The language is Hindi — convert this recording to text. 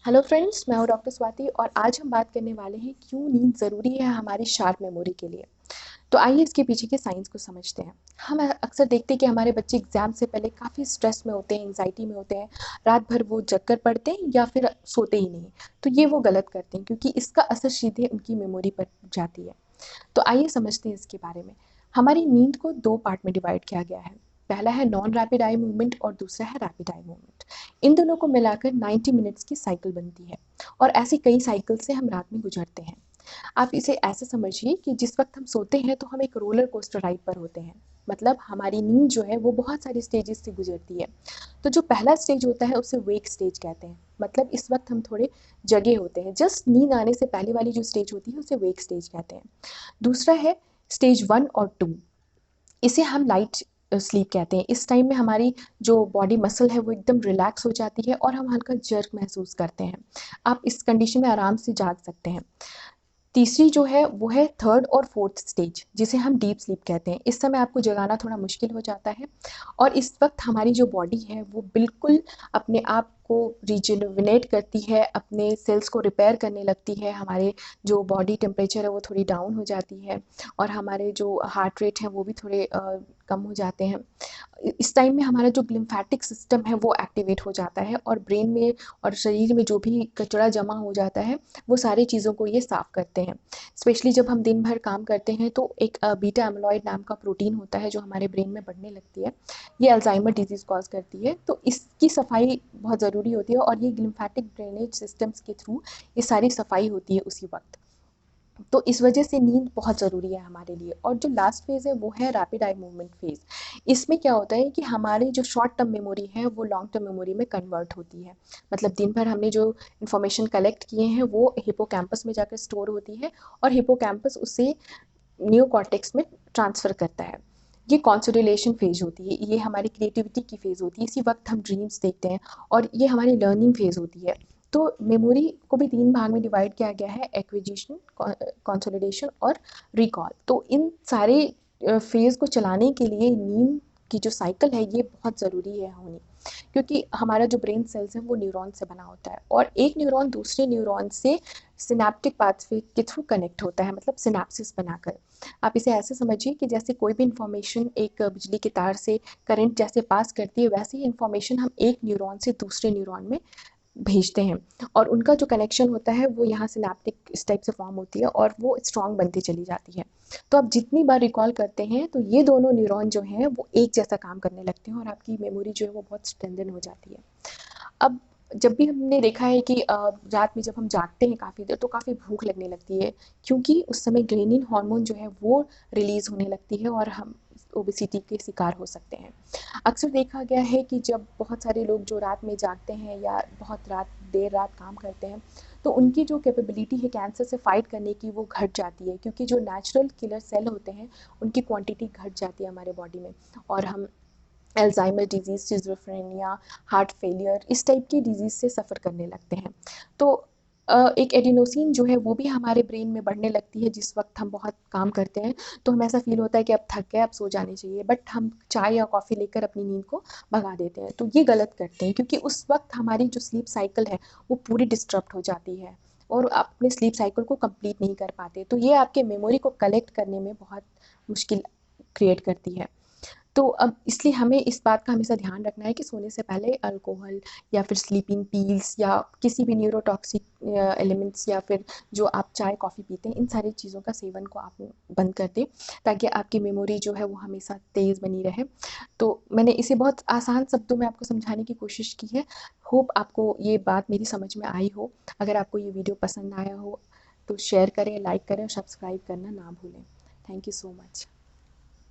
हेलो फ्रेंड्स, मैं हूँ डॉक्टर स्वाति और आज हम बात करने वाले हैं क्यों नींद ज़रूरी है हमारी शार्प मेमोरी के लिए। तो आइए इसके पीछे के साइंस को समझते हैं। हम अक्सर देखते हैं कि हमारे बच्चे एग्जाम से पहले काफ़ी स्ट्रेस में होते हैं, एंजाइटी में होते हैं। रात भर वो जग कर पढ़ते हैं या फिर सोते ही नहीं। तो ये वो गलत करते हैं क्योंकि इसका असर सीधे उनकी मेमोरी पर जाती है। तो आइए समझते हैं इसके बारे में। हमारी नींद को दो पार्ट में डिवाइड किया गया है। पहला है नॉन रैपिड आई मूवमेंट और दूसरा है रैपिड आई मूवमेंट। इन दोनों को मिलाकर 90 मिनट्स की साइकिल बनती है और ऐसी कई साइकिल से हम रात में गुजरते हैं। आप इसे ऐसे समझिए कि जिस वक्त हम सोते हैं तो हम एक रोलर कोस्टर राइड पर होते हैं। मतलब हमारी नींद जो है वो बहुत सारे स्टेजेस से गुजरती है। तो जो पहला स्टेज होता है उसे वेक स्टेज कहते हैं। मतलब इस वक्त हम थोड़े जगे होते हैं, जस्ट नींद आने से पहले वाली जो स्टेज होती है उसे वेक स्टेज कहते हैं। दूसरा है स्टेज 1 और 2। इसे हम लाइट स्लीप कहते हैं। इस टाइम में हमारी जो बॉडी मसल है वो एकदम रिलैक्स हो जाती है और हम हल्का जर्क महसूस करते हैं। आप इस कंडीशन में आराम से जाग सकते हैं। तीसरी जो है वो है थर्ड और फोर्थ स्टेज, जिसे हम डीप स्लीप कहते हैं। इस समय आपको जगाना थोड़ा मुश्किल हो जाता है और इस वक्त हमारी जो बॉडी है वो बिल्कुल अपने आप को रिजुविनेट करती है, अपने सेल्स को रिपेयर करने लगती है। हमारे जो बॉडी टेम्परेचर है वो थोड़ी डाउन हो जाती है और हमारे जो हार्ट रेट है वो भी थोड़े कम हो जाते हैं। इस टाइम में हमारा जो लिम्फेटिक सिस्टम है वो एक्टिवेट हो जाता है और ब्रेन में और शरीर में जो भी कचरा जमा हो जाता है वो सारी चीज़ों को ये साफ़ करते हैं। स्पेशली जब हम दिन भर काम करते हैं तो एक बीटा एमिलॉइड नाम का प्रोटीन होता है जो हमारे ब्रेन में बढ़ने लगती है। ये अल्जाइमर डिजीज़ कॉज करती है, तो इसकी सफाई बहुत ज़रूरी होती है और ये लिम्फेटिक ड्रेनेज सिस्टम्स के थ्रू ये सारी सफाई होती है उसी वक्त। तो इस वजह से नींद बहुत ज़रूरी है हमारे लिए। और जो लास्ट फेज़ है वो है रैपिड आई मूवमेंट फेज़। इसमें क्या होता है कि हमारी जो शॉर्ट टर्म मेमोरी है वो लॉन्ग टर्म मेमोरी में कन्वर्ट होती है। मतलब दिन भर हमने जो इन्फॉर्मेशन कलेक्ट किए हैं वो हिपोकैम्पस में जाकर स्टोर होती है और हिपोकैम्पस उसे नियोकॉर्टेक्स में ट्रांसफ़र करता है। ये कॉन्सोलिडेशन फेज होती है, ये हमारी क्रिएटिविटी की फेज़ होती है। इसी वक्त हम ड्रीम्स देखते हैं और ये हमारी लर्निंग फेज़ होती है। तो मेमोरी को भी 3 भाग में डिवाइड किया गया है, एक्विजिशन, कंसोलिडेशन और रिकॉल। तो इन सारे फेज़ को चलाने के लिए नींद की जो साइकिल है ये बहुत ज़रूरी है होनी। क्योंकि हमारा जो ब्रेन सेल्स है वो न्यूरॉन से बना होता है और एक न्यूरॉन दूसरे न्यूरॉन से सिनेप्टिक पाथवे के थ्रू कनेक्ट होता है, मतलब सिनेप्सिस बनाकर। आप इसे ऐसे समझिए कि जैसे कोई भी इंफॉर्मेशन एक बिजली के तार से करंट जैसे पास करती है, वैसे ही इंफॉर्मेशन हम एक न्यूरॉन से दूसरे न्यूरॉन में भेजते हैं और उनका जो कनेक्शन होता है वो यहाँ सिनेप्टिक इस टाइप से फॉर्म होती है और वो स्ट्रॉन्ग बनती चली जाती है। तो आप जितनी बार रिकॉल करते हैं तो ये दोनों न्यूरॉन जो हैं वो एक जैसा काम करने लगते हैं और आपकी मेमोरी जो है वो बहुत स्ट्रेंथन हो जाती है। अब जब भी हमने देखा है कि रात में जब हम जागते हैं काफ़ी देर तो काफ़ी भूख लगने लगती है, क्योंकि उस समय ग्रेनिन हार्मोन जो है वो रिलीज़ होने लगती है और हम ओबेसिटी के शिकार हो सकते हैं। अक्सर देखा गया है कि जब बहुत सारे लोग जो रात में जागते हैं या बहुत देर रात काम करते हैं तो उनकी जो कैपेबिलिटी है कैंसर से फाइट करने की वो घट जाती है, क्योंकि जो नेचुरल किलर सेल होते हैं उनकी क्वांटिटी घट जाती है हमारे बॉडी में और हम Alzheimer disease, schizophrenia, heart failure इस टाइप की डिजीज़ से सफ़र करने लगते हैं। तो एक एडिनोसिन जो है वो भी हमारे ब्रेन में बढ़ने लगती है जिस वक्त हम बहुत काम करते हैं। तो हमें ऐसा फील होता है कि अब थक गए, अब सो जाने चाहिए, बट हम चाय या कॉफ़ी लेकर अपनी नींद को भगा देते हैं। तो ये गलत करते हैं क्योंकि उस वक्त हमारी जो स्लीप साइकिल है वो पूरी डिस्टर्ब हो जाती है और आप अपने स्लीप साइकिल को कंप्लीट नहीं कर पाते। तो ये आपके मेमोरी को कलेक्ट करने में बहुत मुश्किल क्रिएट करती है। तो अब इसलिए हमें इस बात का हमेशा ध्यान रखना है कि सोने से पहले अल्कोहल या फिर स्लीपिंग पिल्स या किसी भी न्यूरोटॉक्सिक एलिमेंट्स या फिर जो आप चाय कॉफ़ी पीते हैं इन सारी चीज़ों का सेवन को आप बंद कर दें, ताकि आपकी मेमोरी जो है वो हमेशा तेज़ बनी रहे। तो मैंने इसे बहुत आसान शब्दों में आपको समझाने की कोशिश की है। होप आपको ये बात मेरी समझ में आई हो। अगर आपको ये वीडियो पसंद आया हो तो शेयर करें, लाइक करें और सब्सक्राइब करना ना भूलें। Thank you so much.